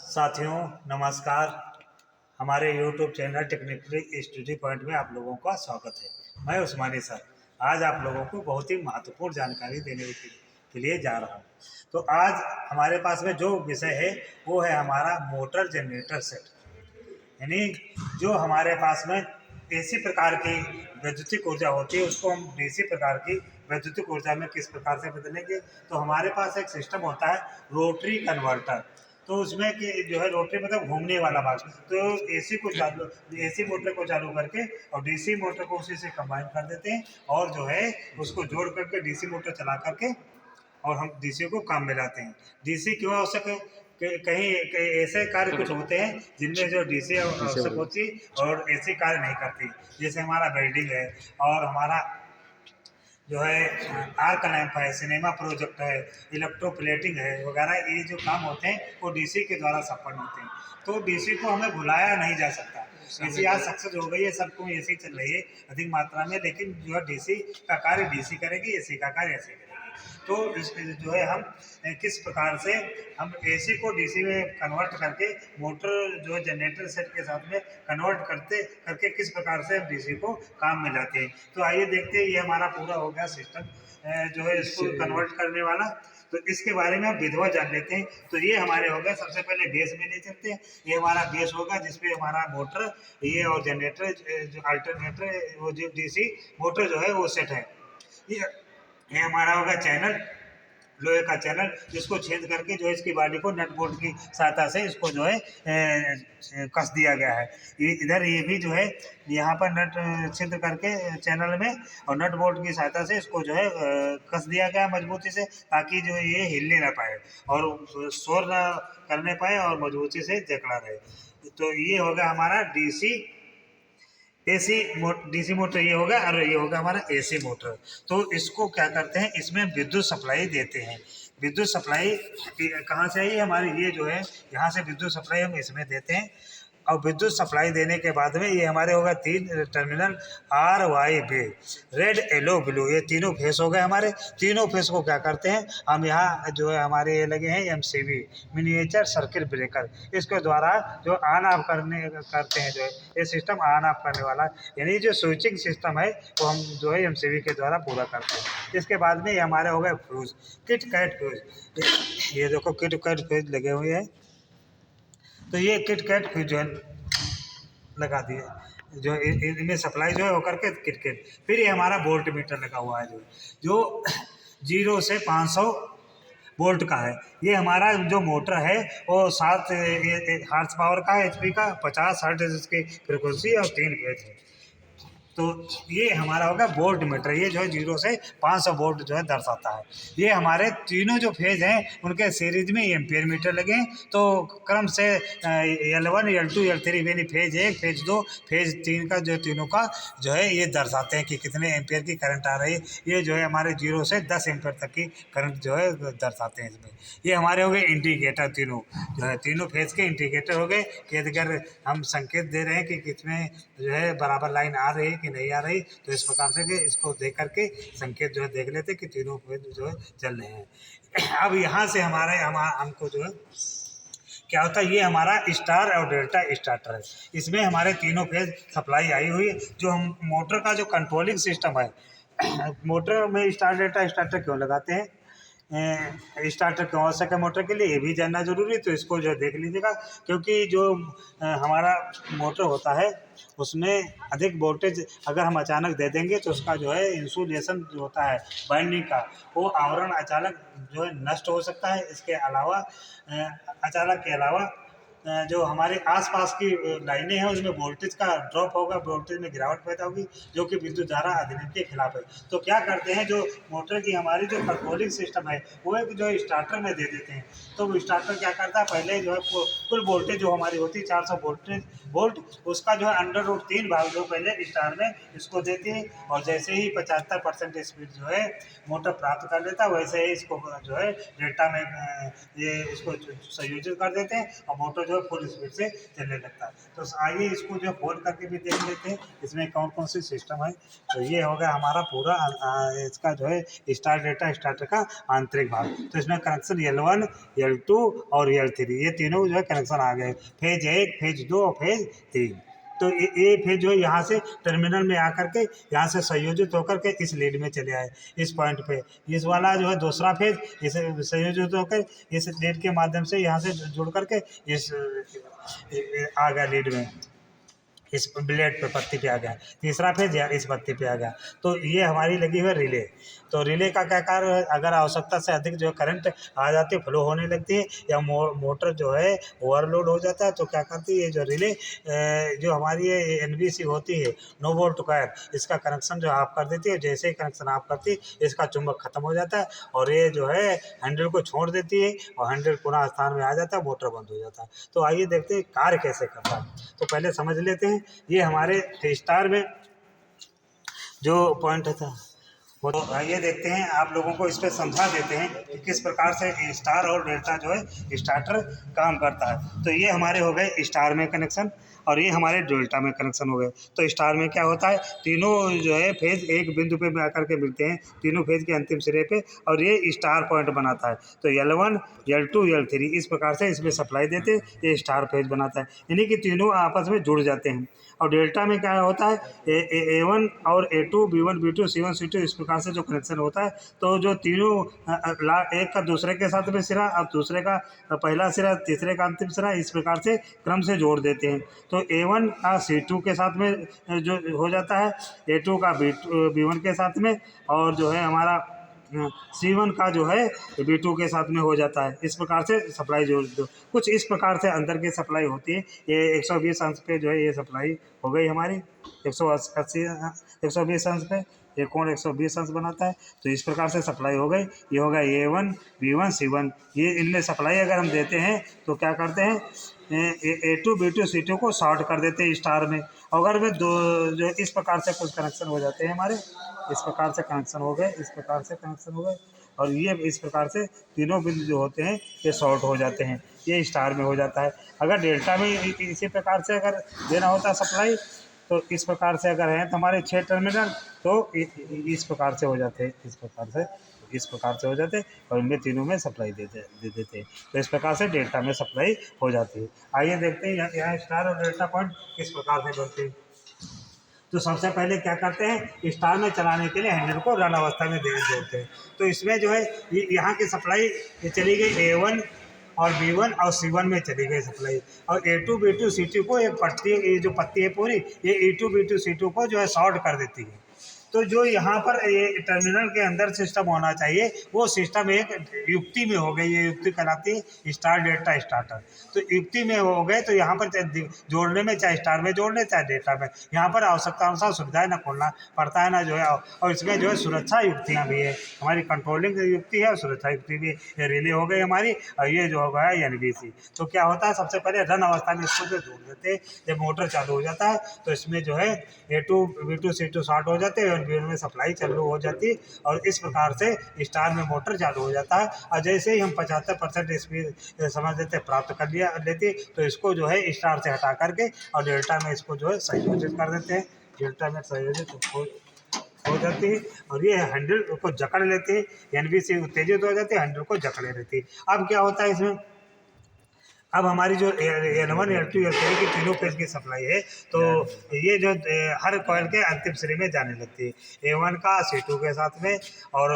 साथियों नमस्कार। हमारे YouTube channel technically study point में आप लोगों का स्वागत है। मैं उस्मानी सर आज आप लोगों को बहुत ही महत्वपूर्ण जानकारी देने के लिए जा रहा हूँ। तो आज हमारे पास में जो विषय है वो है हमारा मोटर जनरेटर सेट, यानी जो हमारे पास में एसी प्रकार की वैद्युतिक ऊर्जा होती है उसको हम डीसी प्रकार की वैद्युतिक ऊर्जा में किस प्रकार से बदलेंगे। तो हमारे पास एक सिस्टम होता है रोटरी कन्वर्टर। तो उसमें कि जो है रोटरी मतलब घूमने वाला भाग, तो एसी मोटर को चालू करके और डीसी मोटर को उसी से कंबाइन कर देते हैं और जो है उसको जोड़ करके डीसी मोटर चला करके और हम डीसी को काम में लाते हैं। डीसी क्यों आवश्यक है? कहीं ऐसे कार्य कुछ होते हैं जिनमें जो डीसी आवश्यक होती और एसी कार्य नहीं करती, जैसे हमारा वेल्डिंग है और हमारा जो है आर्क लैंप है, सिनेमा प्रोजेक्ट है, इलेक्ट्रोप्लेटिंग है वगैरह, ये जो काम होते हैं वो डीसी के द्वारा संपन्न होते हैं। तो डीसी को हमें भुलाया नहीं जा सकता। एसी आज सक्सेस हो गई है, सबको एसी चल रही है अधिक मात्रा में, लेकिन जो है डीसी का कार्य डीसी करेगी, एसी का कार्य एसी करेगी। तो इस जो है हम किस प्रकार से हम एसी को डीसी में कन्वर्ट करके मोटर जो है जनरेटर सेट के साथ में कन्वर्ट करके किस प्रकार से हम डीसी को काम में लाते हैं। तो आइए देखते हैं, ये हमारा पूरा हो गया सिस्टम जो है इसको कन्वर्ट करने वाला। तो इसके बारे में हम विधवा जान लेते हैं। तो ये हमारे हो गए, सबसे पहले बेस में ले चलते हैं। ये हमारा बेस होगा जिसपे हमारा मोटर ये और जनरेटर जो अल्टरनेटर वो जो डीसी मोटर जो है वो सेट है। ये हमारा होगा चैनल, लोहे का चैनल, जिसको छेद करके जो है इसकी बॉडी को नट बोल्ट की सहायता से इसको जो है कस दिया गया है। ये इधर ये भी जो है यहाँ पर नट छिद्र करके चैनल में और नट बोल्ट की सहायता से इसको जो है कस दिया गया है मजबूती से, ताकि जो है ये हिलने ना पाए और शोर ना करने पाए और मजबूती से जकड़ा रहे। तो ये होगा हमारा डीसी डीसी मोटर, ये होगा और ये होगा हमारा एसी मोटर। तो इसको क्या करते हैं, इसमें विद्युत सप्लाई देते हैं। विद्युत सप्लाई कहाँ से आई हमारी, ये जो है यहाँ से विद्युत सप्लाई हम इसमें देते हैं। और विद्युत सप्लाई देने के बाद में ये हमारे होगा 3 terminal RYB, red yellow blue, ये तीनों फेस हो गए हमारे। तीनों फेस को क्या करते हैं हम, यहाँ जो है हमारे ये लगे हैं MCB मिनिएचर सर्किट ब्रेकर, इसके द्वारा जो ऑन ऑफ करते हैं, जो है ये सिस्टम ऑन ऑफ करने वाला, यानी जो स्विचिंग सिस्टम है वो हम जो है MCB के द्वारा पूरा करते हैं। इसके बाद में ये हमारे हो गए फ्यूज, किट कैट फ्यूज, ये देखो किट कैट फ्यूज लगे हुए हैं। तो ये किट कैट फ्यूजन लगा दिए, जो इनमें सप्लाई जो है होकर के किट। फिर ये हमारा वोल्ट मीटर लगा हुआ है जो 0 से 500 वोल्ट का है। ये हमारा जो मोटर है वो 7 हार्स पावर का है, HP का, 50 हर्ट्ज इसकी फ्रिक्वेंसी और 3 फेज है। तो ये हमारा होगा वोल्ट मीटर, ये जो है 0 से 500 वोल्ट जो है दर्शाता है। ये हमारे तीनों जो फेज हैं उनके सीरीज में एम्पियर मीटर लगे हैं। तो क्रम से L1 L2 L3 यानी फेज 1 फेज 2 फेज 3 का जो तीनों का जो है ये दर्शाते हैं कि कितने एम्पियर की करंट आ रही है। ये जो है हमारे 0 से 10 एम्पियर तक की करंट जो है दर्शाते हैं इसमें। ये हमारे हो गए इंडिकेटर, तीनों जो है तीनों फेज के इंडिकेटर हो गए कि अगर हम संकेत दे रहे हैं कि कितने जो है बराबर लाइन आ रही है कि नहीं आ रही, तो इस प्रकार से कि इसको देख करके संकेत जो है देख लेते कि तीनों फेज जो है चल रहे हैं। अब यहाँ से हमको जो है क्या होता है, ये हमारा स्टार और डेल्टा स्टार्टर है। इसमें हमारे तीनों फेज सप्लाई आई हुई है। जो हम मोटर का जो कंट्रोलिंग सिस्टम है, मोटर में स्टार डेल्टा स्टार्टर क्यों लगाते हैं, स्टार्टर क्यों आवश्यक है मोटर के लिए, ये भी जानना जरूरी है। तो इसको जो देख लीजिएगा, क्योंकि जो हमारा मोटर होता है उसमें अधिक वोल्टेज अगर हम अचानक दे देंगे तो उसका जो है इंसुलेशन जो होता है वाइंडिंग का, वो आवरण अचानक जो है नष्ट हो सकता है। इसके अलावा अचानक के अलावा जो हमारे आसपास की लाइनें हैं उसमें वोल्टेज का ड्रॉप होगा, वोल्टेज में गिरावट पैदा होगी, जो कि विद्युत धारा अधिनियम के खिलाफ है। तो क्या करते हैं, जो मोटर की हमारी जो कंट्रोलिंग सिस्टम है वो एक जो स्टार्टर में दे देते हैं। तो वो स्टार्टर क्या करता है, पहले जो है कुल वोल्टेज जो हमारी होती है 400 वोल्ट, उसका जो है √3 भाग जो पहले स्टार में इसको देती है। और जैसे ही 75% स्पीड जो है मोटर प्राप्त कर लेता है, वैसे ही इसको जो है डेल्टा में ये इसको संयोजित कर देते हैं और मोटर जो है फुल स्पीड से चलने लगता है। तो आइए इसको जो खोल करके भी देख लेते हैं इसमें कौन कौन सी सिस्टम है। तो ये हो गया हमारा पूरा इसका जो है स्टार डेटा स्टार्टर का आंतरिक भाग। तो इसमें कनेक्शन L1, L2 और L3 ये तीनों जो है कनेक्शन आ गए, फेज 1, फेज 2 और फेज 3। तो ये फेज जो है यहाँ से टर्मिनल में आकर के यहाँ से संयोजित होकर के इस लीड में चले आए इस पॉइंट पे। इस वाला जो है दूसरा फेज इसे संयोजित होकर इस लीड के माध्यम से यहाँ से जुड़ करके इस आ गया लीड में, इस ब्लेड पे पत्ती पे आ गया। तीसरा फेज इस पत्ती पे आ गया। तो ये हमारी लगी हुई रिले। तो रिले का क्या कार्य है, अगर आवश्यकता से अधिक जो करंट आ जाती है, फ्लो होने लगती है या मोटर जो है ओवरलोड हो जाता है, तो क्या करती है ये जो रिले जो हमारी ये NBC होती है, नो वोल्ट वायर, इसका कनेक्शन जो ऑफ कर देती है। जैसे ही कनेक्शन ऑफ करती है इसका चुंबक खत्म हो जाता है और ये जो है हैंडल को छोड़ देती है और हैंडल पुनः स्थान में आ जाता है, मोटर बंद हो जाता है। तो आइए देखते हैं कार्य कैसे करता है। तो पहले समझ लेते हैं ये हमारे स्टार में जो पॉइंट था वो। तो आइए देखते हैं, आप लोगों को इस पर समझा देते हैं कि किस प्रकार से स्टार और डेल्टा जो है स्टार्टर काम करता है। तो ये हमारे हो गए स्टार में कनेक्शन और ये हमारे डेल्टा में कनेक्शन हो गए। तो स्टार में क्या होता है, तीनों जो है फेज एक बिंदु पे आकर के मिलते हैं, तीनों फेज के अंतिम सिरे पे, और ये स्टार पॉइंट बनाता है। तो L1, L2, L3 इस प्रकार से इसमें सप्लाई देते हैं, ये स्टार फेज बनाता है, यानी कि तीनों आपस में जुड़ जाते हैं। और डेल्टा में क्या होता है, A1 और A2, B1, B2, C1, C2 इस प्रकार से जो कनेक्शन होता है। तो जो तीनों एक का दूसरे के साथ में सिरा और दूसरे का पहला सिरा तीसरे का अंतिम सिरा इस प्रकार से क्रम से जोड़ देते हैं। तो A1 का C2 के साथ में जो हो जाता है, A2 का B1 के साथ में, और जो है हमारा C1 का जो है B2 के साथ में हो जाता है। इस प्रकार से सप्लाई जो कुछ इस प्रकार से अंदर की सप्लाई होती है। ये 120 अंश पे जो है ये सप्लाई हो गई हमारी, 180 120 अंश पे ये कोण 120 अंश बनाता है। तो इस प्रकार से सप्लाई हो गई। ये होगा A1, B1, C1, ये इनमें सप्लाई अगर हम देते हैं तो क्या करते हैं, A2, B2, C2 को शॉर्ट कर देते हैं स्टार में। अगर वे दो जो इस प्रकार से कुछ कनेक्शन हो जाते हैं हमारे, इस प्रकार से कनेक्शन हो गए, इस प्रकार से कनेक्शन हो गए, और ये इस प्रकार से तीनों बिंदु जो होते हैं ये शॉर्ट हो जाते हैं, ये स्टार में हो जाता है। अगर डेल्टा में इसी प्रकार से अगर देना होता सप्लाई, तो इस प्रकार से अगर है तो हमारे 6 टर्मिनल, तो इस प्रकार से हो जाते हैं, इस प्रकार से हो जाते हैं, और इनमें तीनों में सप्लाई दे देते हैं। तो इस प्रकार से डेल्टा में सप्लाई हो जाती है। आइए देखते हैं यहाँ स्टार और डेल्टा पॉइंट किस प्रकार से बनते हैं। तो सबसे पहले क्या करते हैं, स्टार में चलाने के लिए हैंडल को रन अवस्था में दे देते हैं। तो इसमें जो है यहाँ की सप्लाई चली गई A1 और B1 और C1 में चली गई सप्लाई, और A2, B2, C2 को एक पट्टी, ये जो पत्ती है पूरी, ये A2, B2, C2 को जो है शॉर्ट कर देती है। तो जो यहाँ पर ये टर्मिनल के अंदर सिस्टम होना चाहिए वो सिस्टम एक युक्ति में हो गई। ये युक्ति कहलाती है स्टार डेल्टा स्टार्टर। तो युक्ति में हो गए तो यहाँ पर जोड़ने में, चाहे स्टार में जोड़ने चाहे डेल्टा में, यहाँ पर आवश्यकता अनुसार सुविधाएं ना खोलना पड़ता है ना जो है। और इसमें जो है सुरक्षा युक्तियाँ भी है, हमारी कंट्रोलिंग युक्ति है और सुरक्षा युक्ति भी। ये रिले हो गई हमारी, और ये जो हो गया NBC। तो क्या होता है, सबसे पहले रन अवस्था में इसको जो जोड़ देते हैं, जब मोटर चालू हो जाता है तो इसमें जो है A2, B2, C2 शॉर्ट हो जाते हैं, B1 में सप्लाई चालू हो जाती है, और इस प्रकार से स्टार में मोटर चालू हो जाता है। और जैसे ही हम 75% स्पीड समझ लेते प्राप्त कर लेते, तो इसको जो है स्टार से हटा करके और डेल्टा में इसको जो है संयोजित कर देते हैं। डेल्टा में संयोजित हो जाती है और ये हैंडल को जकड़ लेते हैं, NBC उत्तेजित हो जाती है, हैंडल को जकड़े रहती है। अब क्या होता है इसमें, अब हमारी जो L1, L2, L3 की तीनों फेज की सप्लाई है, तो ये जो हर कॉइल के अंतिम सिरे में जाने लगती है। A1 का C2 के साथ में, और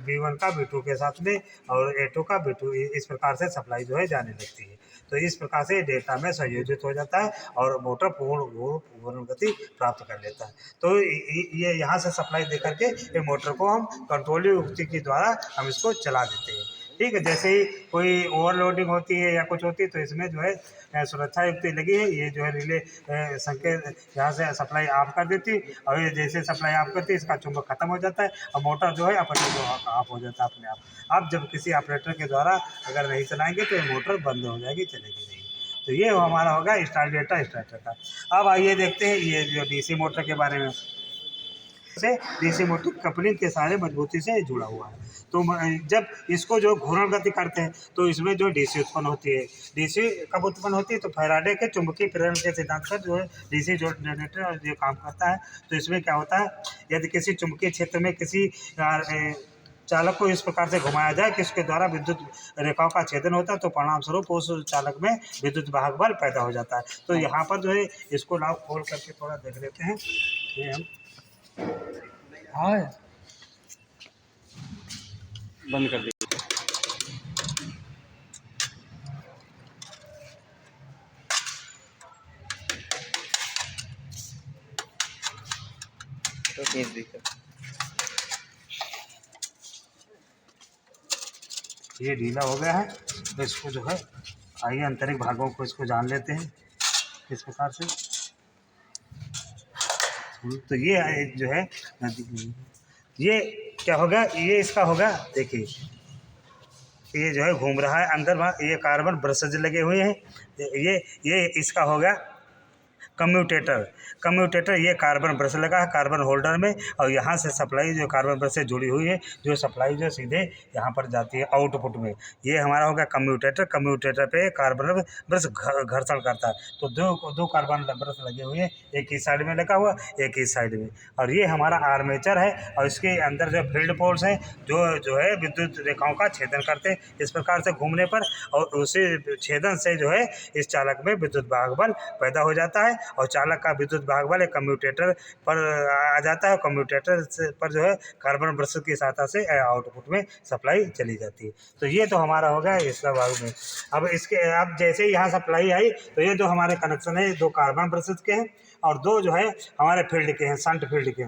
B1 का B2 के साथ में, और A2 का B2, इस प्रकार से सप्लाई जो है जाने लगती है। तो इस प्रकार से डेटा में संयोजित हो जाता है और मोटर पूर्ण गति प्राप्त कर लेता है। तो ये यहाँ से सप्लाई दे करके ये मोटर को हम कंट्रोलिंग युक्ति के द्वारा हम इसको चला देते हैं। ठीक है, जैसे ही कोई ओवरलोडिंग होती है या कुछ होती है तो इसमें जो है सुरक्षा युक्ति लगी है। ये जो है रिले संकेत यहाँ से सप्लाई ऑफ कर देती है, और ये जैसे सप्लाई ऑफ करती है इसका चुंबक खत्म हो जाता है और मोटर जो है अपने जो ऑफ हो जाता है अपने आप। अब जब किसी ऑपरेटर के द्वारा अगर नहीं चलाएंगे तो ये मोटर बंद हो जाएगी, चलेगी नहीं। तो ये हमारा होगा स्टार डेल्टा स्टार्टर का। अब आइए देखते हैं ये जो DC मोटर के बारे में। से डीसी मोटर कपलिंग के सारे मजबूती से जुड़ा हुआ है। तो जब इसको जो घूर्णन गति करते हैं तो इसमें जो डीसी उत्पन्न होती है, डीसी कब उत्पन्न होती है तो फैराडे के चुंबकीय प्रेरण के सिद्धांत पर जो है डीसी जो जनरेटर जो काम करता है। तो इसमें क्या होता है, यदि किसी चुंबकीय क्षेत्र में किसी चालक को इस प्रकार से घुमाया जाए कि इसके द्वारा विद्युत रेखाओं का छेदन होता है तो परिणाम स्वरूप उस चालक में विद्युत वाहक बल पैदा हो जाता है। तो यहाँ पर जो है इसको लाभ खोल करके थोड़ा देख लेते हैं। ये हम हाँ बंद कर दीजिए। तो खींच दीजिए। ये ढीला हो गया है तो इसको जो है आइए आंतरिक भागों को इसको जान लेते हैं किस प्रकार से। तो ये जो है ये क्या होगा, ये इसका होगा, देखिए ये जो है घूम रहा है अंदर, ये कार्बन ब्रशेज लगे हुए हैं, ये इसका होगा कम्यूटेटर। कम्यूटेटर ये कार्बन ब्रश लगा है कार्बन होल्डर में, और यहाँ से सप्लाई जो कार्बन ब्रश से जुड़ी हुई है, जो सप्लाई जो सीधे यहाँ पर जाती है आउटपुट में, ये हमारा होगा कम्यूटेटर। कम्यूटेटर पे कार्बन ब्रश घर्षण करता है। तो दो कार्बन ब्रश लगे हुए हैं, एक इस साइड में लगा हुआ, एक इस साइड में, और ये हमारा आर्मेचर है। और इसके अंदर जो फील्ड पोल्स हैं जो है विद्युत रेखाओं का छेदन करते हैं इस प्रकार से घूमने पर, और उसी छेदन से जो है इस चालक में विद्युत वाहक बल पैदा हो जाता है, और चालक का विद्युत वाहक बल एक कम्यूटेटर पर आ जाता है। कम्यूटेटर से पर जो है कार्बन ब्रश की सहायता से आउटपुट में सप्लाई चली जाती है। तो ये तो हमारा हो गया इसका भाग में। अब जैसे ही यहाँ सप्लाई आई तो ये जो हमारे कनेक्शन है दो कार्बन ब्रशेज के हैं और दो जो है हमारे फील्ड के हैं, शंट फील्ड के।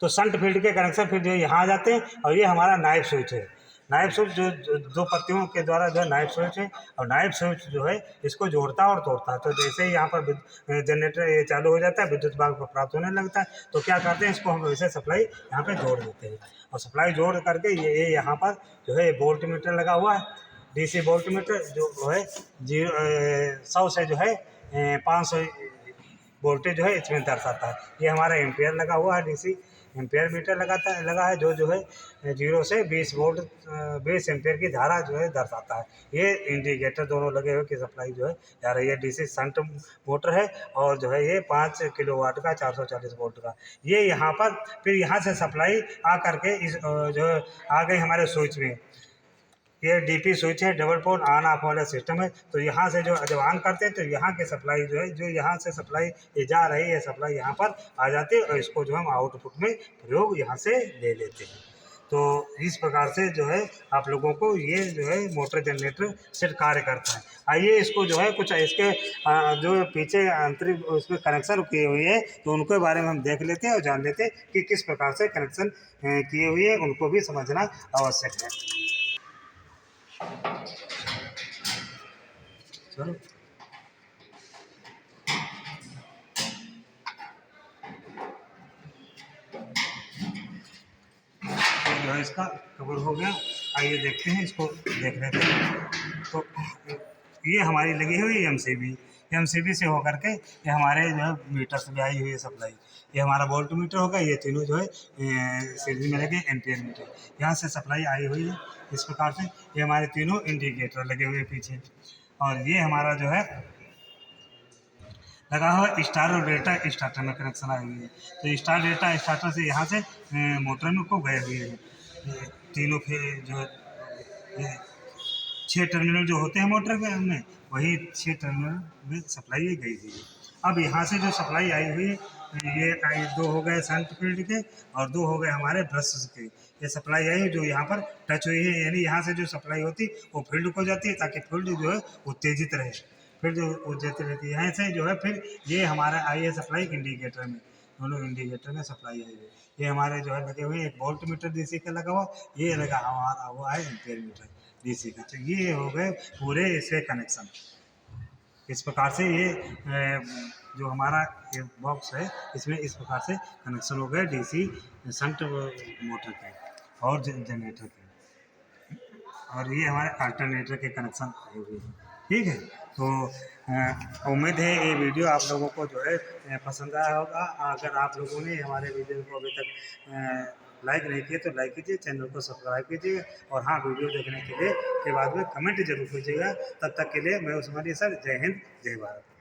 तो शंट फील्ड के कनेक्शन फिर जो यहाँ आ जाते हैं, और ये हमारा नाइफ स्विच है। नाइफ स्विच जो दो पत्तियों के द्वारा जो है नाइफ स्विच है, और नाइफ स्विच जो है इसको जोड़ता है और तोड़ता है। तो जैसे ही यहाँ पर जनरेटर ये चालू हो जाता है, विद्युत भाग प्राप्त होने लगता है, तो क्या करते हैं, इसको हम वैसे सप्लाई यहाँ पे जोड़ देते हैं। और सप्लाई जोड़ करके ये यहाँ पर जो है वोल्ट मीटर लगा हुआ है, डीसी वोल्ट मीटर जो है 100 से जो है 500 वोल्टेज जो है इसमें दर्शाता है। ये हमारा एम्पेयर लगा हुआ है, डीसी एम्पेयर मीटर लगा है जो है 0 से 20 वोल्ट 20 एम्पेयर की धारा जो है दर्शाता है। ये इंडिकेटर दोनों लगे हुए कि सप्लाई जो है जा रही है। डीसी शंट मोटर है, और जो है ये 5 किलोवाट का 440 वोल्ट का। ये यहाँ पर फिर यहाँ से सप्लाई आ करके इस जो है आ गई हमारे स्विच में। ये डीपी स्विच है, डबल पोल ऑन ऑफ वाला सिस्टम है। तो यहाँ से जो जब ऑन करते हैं तो यहाँ की सप्लाई जो है, जो यहाँ से सप्लाई ये जा रही है, सप्लाई यहाँ पर आ जाती है, और इसको जो हम आउटपुट में प्रयोग यहाँ से ले लेते हैं। तो इस प्रकार से जो है आप लोगों को ये जो है मोटर जनरेटर से कार्य करता है। आइए इसको जो है कुछ इसके जो पीछे आंतरिक उसमें कनेक्शन किए हुए हैं तो उनके बारे में हम देख लेते हैं और जान लेते हैं कि किस प्रकार से कनेक्शन किए हुए हैं, उनको भी समझना आवश्यक है। चलो जो है इसका कवर हो गया। आइए देखते हैं, इसको देख लेते हैं। तो ये हमारी लगी हुई एमसीबी से होकर के ये हमारे जो है मीटर से भी आई हुई है सप्लाई। ये हमारा वोल्ट मीटर होगा, ये तीनों जो है सीरीज में लगे एम्पियर मीटर, यहाँ से सप्लाई आई हुई है इस प्रकार से। ये हमारे तीनों इंडिकेटर लगे हुए पीछे, और ये हमारा जो है लगा हुआ स्टार और डेल्टा स्टार्टर में कनेक्शन आई हुई है। तो स्टार डेल्टा स्टार्टर से यहाँ से मोटर में को गए हुए हैं तीनों जो है 6 टर्मिनल जो होते हैं मोटर के में, वही 6 टर्मिनल में सप्लाई गई हुई है। अब यहाँ से जो सप्लाई आई हुई है ये 2 हो गए शंट फील्ड के और 2 हो गए हमारे ब्रश के। ये सप्लाई आई जो यहाँ पर टच हुई है, यानी यहाँ से जो सप्लाई होती है वो फील्ड को जाती है ताकि फील्ड जो है उत्तेजित रहे, फिर जो उत्तेजित रहती है। यहाँ से जो है फिर ये हमारा आई है सप्लाई इंडिकेटर में, दोनों इंडिकेटर में सप्लाई आई है। ये हमारे जो है लगे हुए एक वोल्ट मीटर डीसी का लगा हुआ, ये लगा हमारा हुआ है एम्पियर मीटर डीसी का। तो ये हो गए पूरे इसके कनेक्शन। इस प्रकार से ये जो हमारा ये बॉक्स है इसमें इस प्रकार से कनेक्शन हो गए डीसी शंट मोटर के और जनरेटर के, और ये हमारे अल्टरनेटर के कनेक्शन आए हुए हैं। ठीक है। तो उम्मीद है ये वीडियो आप लोगों को जो है पसंद आया होगा। अगर आप लोगों ने हमारे वीडियो को अभी तक लाइक नहीं किए तो लाइक कीजिए, चैनल को सब्सक्राइब कीजिए और हाँ, वीडियो देखने के लिए के बाद में कमेंट जरूर कीजिएगा। तब तक के लिए मैं उस्मानी सर, जय हिंद, जय भारत।